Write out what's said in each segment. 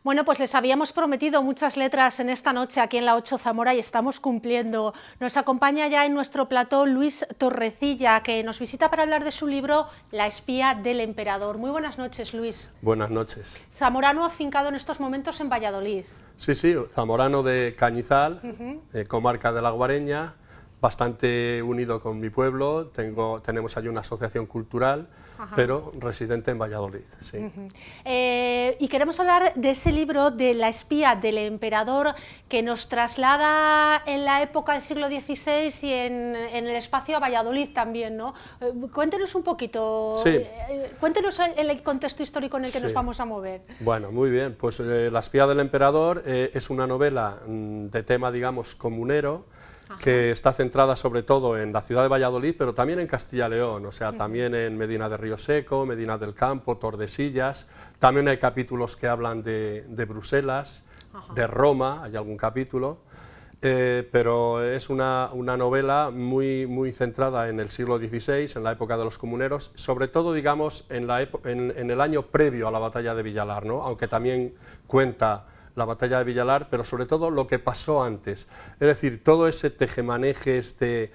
Bueno, pues les habíamos prometido muchas letras en esta noche aquí en la 8 Zamora y estamos cumpliendo. Nos acompaña ya en nuestro plató Luis Torrecilla, que nos visita para hablar de su libro La espía del emperador. Muy buenas noches, Luis. Buenas noches. Zamorano afincado en estos momentos en Valladolid. Sí, sí, zamorano de Cañizal, comarca de la Guareña, bastante unido con mi pueblo, tenemos allí una asociación cultural, pero residente en Valladolid. Sí. Y queremos hablar de ese libro de La espía del emperador que nos traslada en la época del siglo XVI y en el espacio a Valladolid también, ¿no? Cuéntenos un poquito, Sí. Cuéntenos el contexto histórico en el que nos vamos a mover. Bueno, muy bien, pues La espía del emperador es una novela de tema, digamos, comunero, que está centrada sobre todo en la ciudad de Valladolid, pero también en Castilla y León, o sea, también en Medina de Río Seco, Medina del Campo, Tordesillas, también hay capítulos que hablan de Bruselas, de Roma, hay algún capítulo, pero es una novela muy centrada en el siglo XVI, en la época de los comuneros, sobre todo, digamos, en el año previo a la batalla de Villalar, ¿no? Aunque también cuenta la batalla de Villalar, pero sobre todo lo que pasó antes, es decir, todo ese tejemanejes de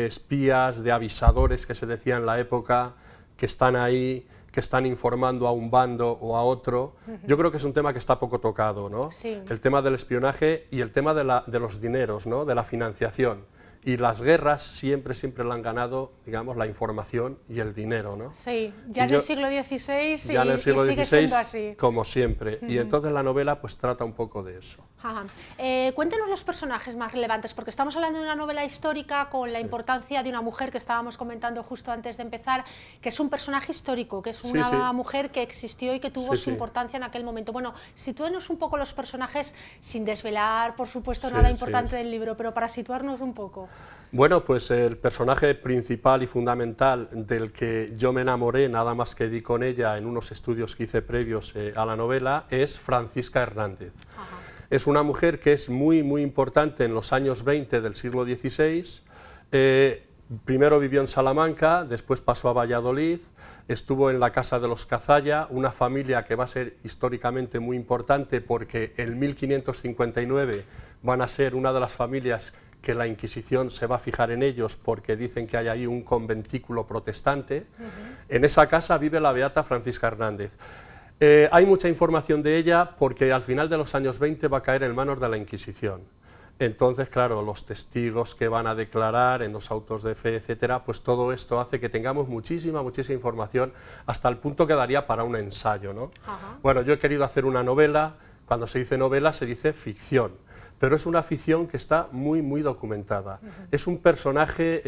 espías, de avisadores que se decía en la época, que están ahí, que están informando a un bando o a otro. Yo creo que es un tema que está poco tocado, ¿no? Sí. El tema del espionaje y el tema de los dineros, ¿no? De la financiación. Y las guerras siempre la han ganado, digamos, la información y el dinero, ¿no? Sí, ya en el siglo XVI ya en el siglo sigue XVI, siendo así. como siempre. Y entonces la novela pues trata un poco de eso. Cuéntenos los personajes más relevantes, porque estamos hablando de una novela histórica con la importancia de una mujer que estábamos comentando justo antes de empezar, que es un personaje histórico, que es una mujer que existió y que tuvo su importancia en aquel momento. Bueno, sitúenos un poco los personajes sin desvelar, por supuesto, nada importante del libro, pero para situarnos un poco. Bueno, pues el personaje principal y fundamental del que yo me enamoré, nada más que di con ella en unos estudios que hice previos a la novela, es Francisca Hernández. Es una mujer que es muy importante en los años 20 del siglo XVI. Primero vivió en Salamanca, después pasó a Valladolid, estuvo en la casa de los Cazalla, una familia que va a ser históricamente muy importante porque en 1559 van a ser una de las familias que la Inquisición se va a fijar en ellos porque dicen que hay ahí un conventículo protestante. En esa casa vive la beata Francisca Hernández. Hay mucha información de ella porque al final de los años 20 va a caer en manos de la Inquisición. Entonces, claro, los testigos que van a declarar en los autos de fe, etcétera, pues todo esto hace que tengamos muchísima información hasta el punto que daría para un ensayo, ¿no? Bueno, yo he querido hacer una novela. Cuando se dice novela se dice ficción, pero es una ficción que está muy documentada. Es un personaje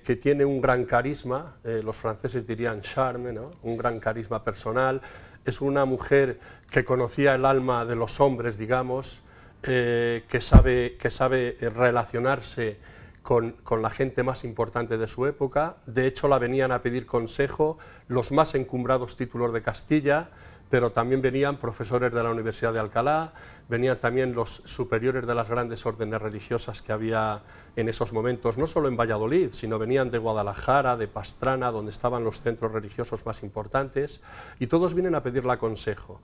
que tiene un gran carisma, los franceses dirían charme, ¿no? Un gran carisma personal. Es una mujer que conocía el alma de los hombres, digamos, que sabe relacionarse con la gente más importante de su época. De hecho, la venían a pedir consejo los más encumbrados títulos de Castilla, pero también venían profesores de la Universidad de Alcalá, venían también los superiores de las grandes órdenes religiosas que había en esos momentos, no solo en Valladolid, sino venían de Guadalajara, de Pastrana, donde estaban los centros religiosos más importantes, y todos vienen a pedirle consejo.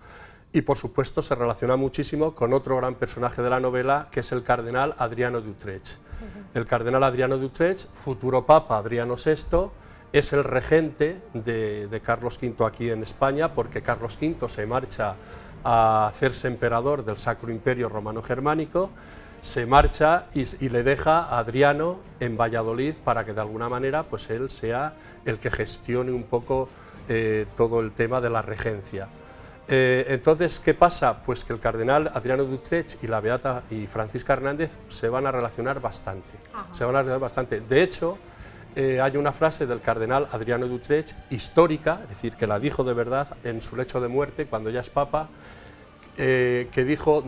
Y por supuesto se relaciona muchísimo con otro gran personaje de la novela, que es el cardenal Adriano de Utrecht. El cardenal Adriano de Utrecht, futuro papa Adriano VI, es el regente de Carlos V aquí en España, porque Carlos V se marcha a hacerse emperador del Sacro Imperio Romano Germánico, se marcha y le deja a Adriano en Valladolid para que de alguna manera pues él sea el que gestione un poco todo el tema de la regencia. Entonces, ¿qué pasa? Pues que el cardenal Adriano de Utrecht y la beata y Francisca Hernández se van a relacionar bastante. De hecho, hay una frase del cardenal Adriano de Utrecht, histórica, es decir, que la dijo de verdad en su lecho de muerte, cuando ya es papa, que dijo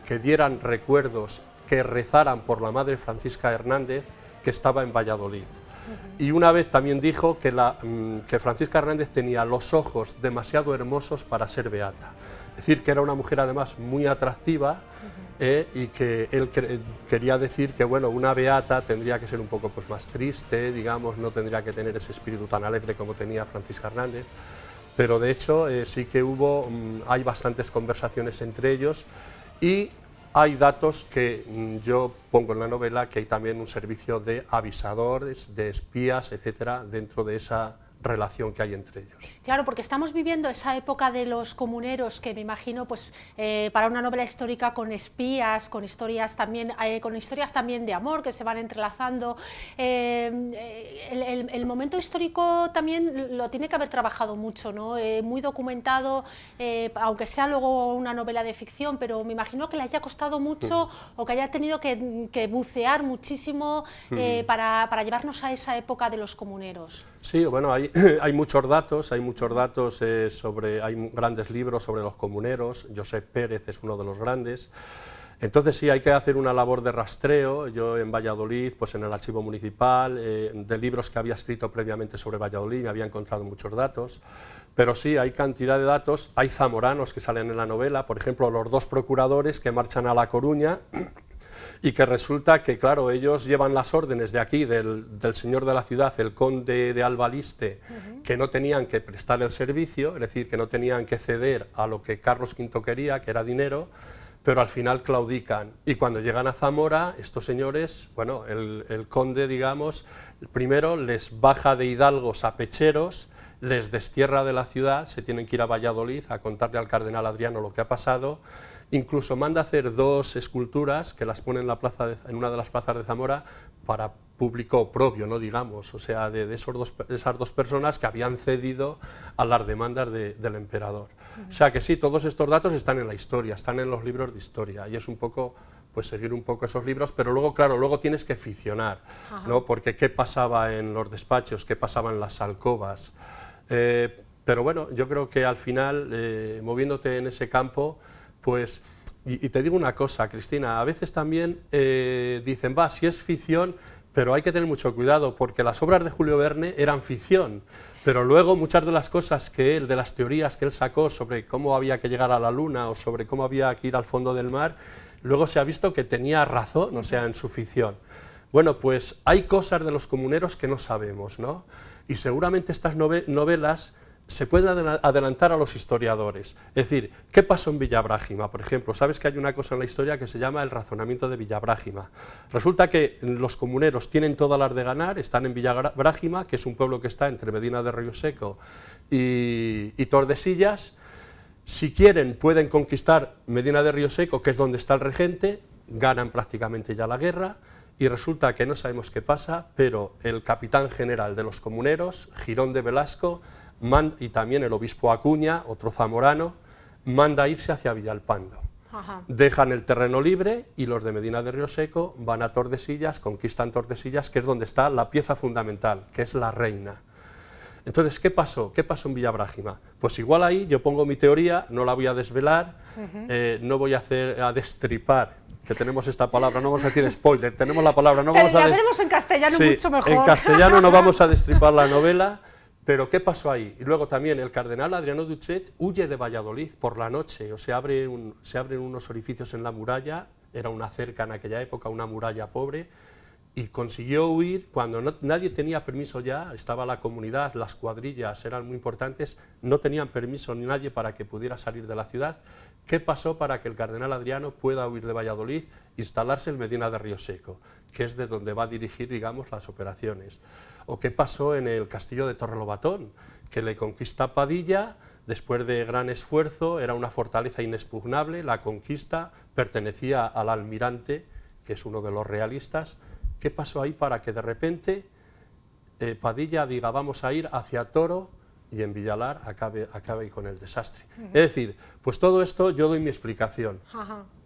que dieran recuerdos, que rezaran por la madre Francisca Hernández, que estaba en Valladolid. Y una vez también dijo que Francisca Hernández tenía los ojos demasiado hermosos para ser beata. Es decir, que era una mujer además muy atractiva, y que él quería decir que bueno, una beata tendría que ser un poco pues, más triste, digamos, no tendría que tener ese espíritu tan alegre como tenía Francisca Hernández. pero de hecho sí que hay bastantes conversaciones entre ellos y hay datos que yo pongo en la novela, que hay también un servicio de avisadores, de espías, etcétera, dentro de esa relación que hay entre ellos. Claro, porque estamos viviendo esa época de los comuneros que me imagino, pues, para una novela histórica con espías, con historias también de amor que se van entrelazando. El momento histórico también lo tiene que haber trabajado mucho, ¿no? Muy documentado, aunque sea luego una novela de ficción, pero me imagino que le haya costado mucho o que haya tenido que bucear muchísimo para llevarnos a esa época de los comuneros. Sí, bueno, hay muchos datos, hay grandes libros sobre los comuneros. Josep Pérez es uno de los grandes. Entonces sí, hay que hacer una labor de rastreo. Yo en Valladolid, pues en el archivo municipal, de libros que había escrito previamente sobre Valladolid, me había encontrado muchos datos. Pero sí, hay cantidad de datos. Hay zamoranos que salen en la novela, por ejemplo, los dos procuradores que marchan a La Coruña, y que resulta que, claro, ellos llevan las órdenes de aquí, del señor de la ciudad, el conde de Albaliste, que no tenían que prestar el servicio, es decir, que no tenían que ceder a lo que Carlos V quería, que era dinero, pero al final claudican. Y cuando llegan a Zamora, estos señores, bueno, el conde, digamos, primero les baja de hidalgos a pecheros, les destierra de la ciudad, se tienen que ir a Valladolid a contarle al cardenal Adriano lo que ha pasado. Incluso manda hacer 2 esculturas que las pone en una de las plazas de Zamora para público propio, ¿no? Digamos, o sea, de esas dos personas que habían cedido a las demandas del emperador. O sea que sí, todos estos datos están en la historia, están en los libros de historia, y es un poco, pues seguir un poco esos libros, pero luego, claro, luego tienes que ficcionar, ¿no? Porque qué pasaba en los despachos, qué pasaba en las alcobas. Pero bueno, yo creo que al final, moviéndote en ese campo, pues, y te digo una cosa, Cristina, a veces también dicen, si es ficción, pero hay que tener mucho cuidado, porque las obras de Julio Verne eran ficción, pero luego muchas de las cosas de las teorías que él sacó sobre cómo había que llegar a la luna o sobre cómo había que ir al fondo del mar, luego se ha visto que tenía razón, o sea, en su ficción. Bueno, pues hay cosas de los comuneros que no sabemos, ¿no? Y seguramente estas novelas se pueden adelantar a los historiadores. Es decir, ¿qué pasó en Villabrágima? Por ejemplo, sabes que hay una cosa en la historia que se llama el razonamiento de Villabrágima. Resulta que los comuneros tienen todas las de ganar, están en Villabrágima, que es un pueblo que está entre Medina de Rioseco y Tordesillas. Si quieren, pueden conquistar Medina de Rioseco, que es donde está el regente, ganan prácticamente ya la guerra, y resulta que no sabemos qué pasa, pero el capitán general de los comuneros, Girón de Velasco, y también el obispo Acuña, otro zamorano, manda irse hacia Villalpando. Dejan el terreno libre y los de Medina de Rioseco van a Tordesillas, conquistan Tordesillas, que es donde está la pieza fundamental, que es la reina. Entonces, ¿qué pasó? ¿Qué pasó en Villabrágima? Pues igual ahí yo pongo mi teoría, no la voy a desvelar, no voy a destripar, que tenemos esta palabra, no vamos a decir spoiler, tenemos la palabra, no vamos a... tenemos en castellano, sí, mucho mejor. En castellano no vamos a destripar la novela. Pero ¿qué pasó ahí? Y luego también el cardenal Adriano Dutret huye de Valladolid por la noche, o se abren unos orificios en la muralla, era una cerca en aquella época, una muralla pobre, y consiguió huir cuando nadie tenía permiso ya, estaba la comunidad, las cuadrillas eran muy importantes, no tenían permiso ni nadie para que pudiera salir de la ciudad. ¿Qué pasó para que el cardenal Adriano pueda huir de Valladolid, instalarse en Medina de Rioseco, que es de donde va a dirigir, digamos, las operaciones? ¿O qué pasó en el castillo de Torrelobatón, que le conquista Padilla, después de gran esfuerzo, era una fortaleza inexpugnable, la conquista, pertenecía al almirante, que es uno de los realistas? ¿Qué pasó ahí para que de repente Padilla diga vamos a ir hacia Toro y en Villalar acabe con el desastre? Es decir, pues todo esto yo doy mi explicación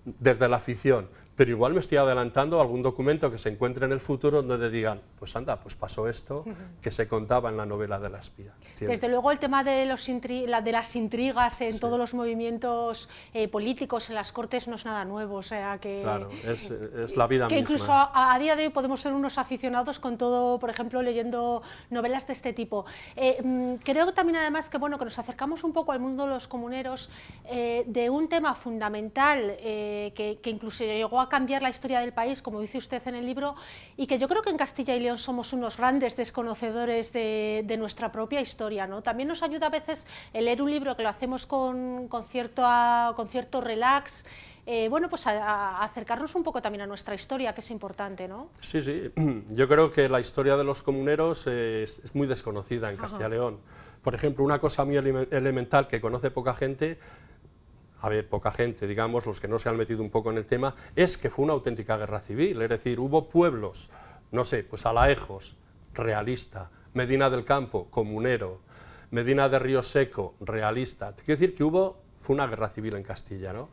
desde la ficción, pero igual me estoy adelantando a algún documento que se encuentre en el futuro donde digan, pues anda, pues pasó esto que se contaba en la novela de la espía. ¿Entiendes? Desde luego el tema de las intrigas en todos los movimientos políticos, en las cortes, no es nada nuevo, o sea que... Claro, es la vida misma. Que incluso a día de hoy podemos ser unos aficionados con todo, por ejemplo, leyendo novelas de este tipo. Creo también además que, bueno, que nos acercamos un poco al mundo de los comuneros de un tema fundamental que incluso llegó a a cambiar la historia del país, como dice usted en el libro, y que yo creo que en Castilla y León somos unos grandes desconocedores de nuestra propia historia, ¿no? También nos ayuda a veces el leer un libro que lo hacemos con cierto relax, bueno, pues a acercarnos un poco también a nuestra historia, que es importante, ¿no? Sí, sí, yo creo que la historia de los comuneros es muy desconocida en Castilla y León. Por ejemplo, una cosa muy elemental que conoce poca gente, poca gente, digamos, los que no se han metido un poco en el tema, es que fue una auténtica guerra civil, es decir, hubo pueblos, no sé, pues Alaejos, realista, Medina del Campo, comunero, Medina de Río Seco, realista, quiero decir que fue una guerra civil en Castilla, ¿no?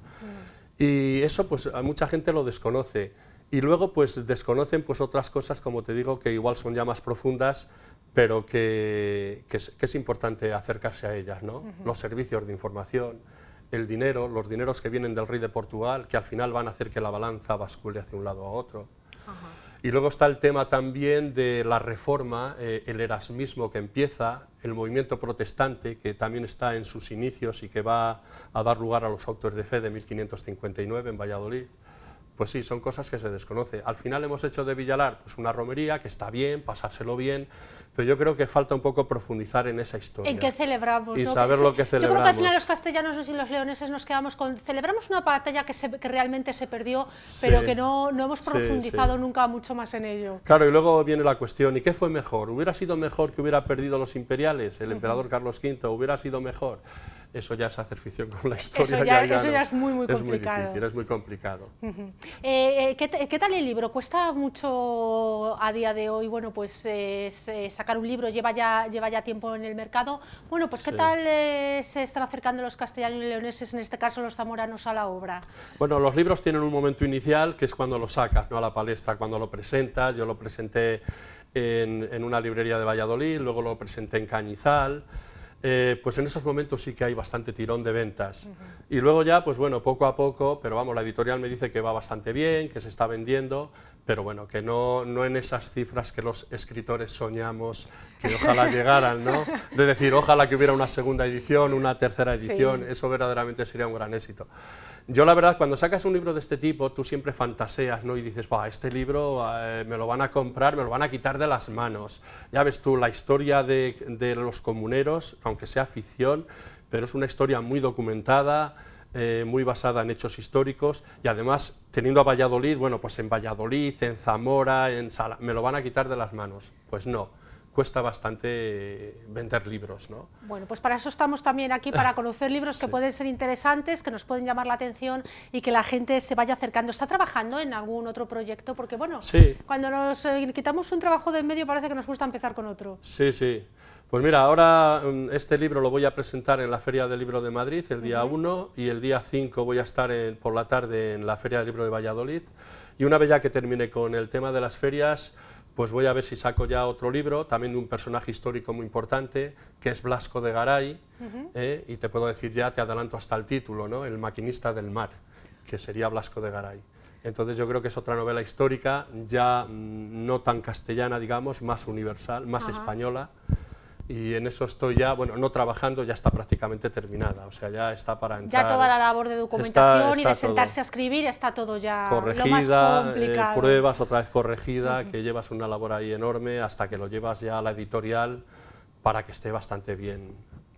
Y eso pues a mucha gente lo desconoce, y luego pues desconocen pues otras cosas, como te digo, que igual son ya más profundas, pero que es importante acercarse a ellas, ¿no? Los servicios de información, el dinero, los dineros que vienen del rey de Portugal, que al final van a hacer que la balanza bascule hacia un lado a otro. Y luego está el tema también de la reforma, el erasmismo que empieza, el movimiento protestante que también está en sus inicios y que va a dar lugar a los autos de fe de 1559 en Valladolid. Pues sí, son cosas que se desconocen. Al final hemos hecho de Villalar pues una romería, que está bien, pasárselo bien, pero yo creo que falta un poco profundizar en esa historia. En qué celebramos, y ¿no? saber lo que celebramos. Yo creo que al final los castellanos y los leoneses nos quedamos con... Celebramos una batalla que realmente se perdió, pero que no hemos profundizado nunca mucho más en ello. Claro, y luego viene la cuestión, ¿y qué fue mejor? ¿Hubiera sido mejor que hubiera perdido los imperiales, el emperador Carlos V? ¿Hubiera sido mejor? Eso ya es hacer ficción con la historia. Eso ya es muy complicado. Es muy difícil, es muy complicado. ¿Qué tal el libro? ¿Cuesta mucho a día de hoy? Bueno, pues sacar un libro lleva ya tiempo en el mercado. Bueno, pues ¿qué tal se están acercando los castellanos y leoneses, en este caso los zamoranos, a la obra? Bueno, los libros tienen un momento inicial, que es cuando lo sacas, ¿no?, a la palestra, cuando lo presentas. Yo lo presenté en una librería de Valladolid, luego lo presenté en Cañizal. Pues en esos momentos sí que hay bastante tirón de ventas. Y luego ya, pues bueno, poco a poco, pero vamos, la editorial me dice que va bastante bien, que se está vendiendo, pero bueno, que no en esas cifras que los escritores soñamos que ojalá llegaran, ¿no? De decir, ojalá que hubiera una segunda edición, una tercera edición, eso verdaderamente sería un gran éxito. Yo la verdad, cuando sacas un libro de este tipo, tú siempre fantaseas, ¿no? Y dices, este libro me lo van a comprar, me lo van a quitar de las manos. Ya ves tú, la historia de los comuneros, aunque sea ficción, pero es una historia muy documentada, muy basada en hechos históricos, y además, teniendo a Valladolid, bueno, pues en Valladolid, en Zamora, me lo van a quitar de las manos. Pues no. Cuesta bastante vender libros, ¿no? Bueno, pues para eso estamos también aquí, para conocer libros que pueden ser interesantes, que nos pueden llamar la atención y que la gente se vaya acercando. ¿Está trabajando en algún otro proyecto? Porque bueno, cuando nos quitamos un trabajo de en medio parece que nos gusta empezar con otro. Sí, sí. Pues mira, ahora este libro lo voy a presentar en la Feria del Libro de Madrid el día 1 y el día 5 voy a estar por la tarde en la Feria del Libro de Valladolid, y una vez ya que termine con el tema de las ferias, pues voy a ver si saco ya otro libro, también de un personaje histórico muy importante, que es Blasco de Garay, y te puedo decir ya, te adelanto hasta el título, ¿no?, El maquinista del mar, que sería Blasco de Garay. Entonces yo creo que es otra novela histórica, ya no tan castellana, digamos, más universal, más española, y en eso estoy ya, bueno, no trabajando, ya está prácticamente terminada, o sea, ya está para entrar. Ya toda la labor de documentación y de sentarse a escribir, está todo ya corregida, lo más complicado. Pruebas, otra vez corregida, que llevas una labor ahí enorme hasta que lo llevas ya a la editorial para que esté bastante bien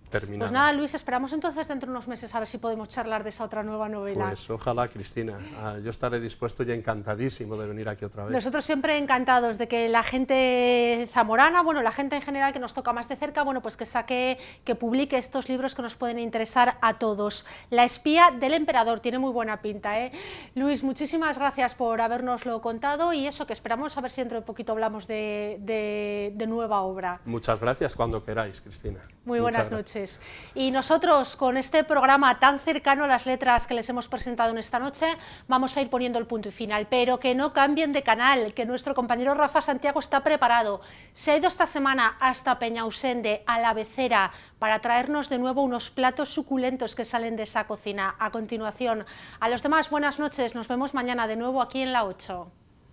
terminada. Pues nada, Luis, esperamos entonces dentro de unos meses a ver si podemos charlar de esa otra nueva novela. Pues ojalá, Cristina, yo estaré dispuesto y encantadísimo de venir aquí otra vez. Nosotros siempre encantados de que la gente zamorana, bueno, la gente en general que nos toca más de cerca, bueno, pues que publique estos libros que nos pueden interesar a todos. La espía del emperador, tiene muy buena pinta, ¿eh? Luis, muchísimas gracias por habernoslo contado, y eso, que esperamos a ver si dentro de poquito hablamos de nueva obra. Muchas gracias, cuando queráis, Cristina. Muy buenas noches. Y nosotros, con este programa tan cercano a las letras que les hemos presentado en esta noche, vamos a ir poniendo el punto y final, pero que no cambien de canal, que nuestro compañero Rafa Santiago está preparado. Se ha ido esta semana hasta Peñausende, a la Becera, para traernos de nuevo unos platos suculentos que salen de esa cocina. A continuación, a los demás, buenas noches, nos vemos mañana de nuevo aquí en La 8.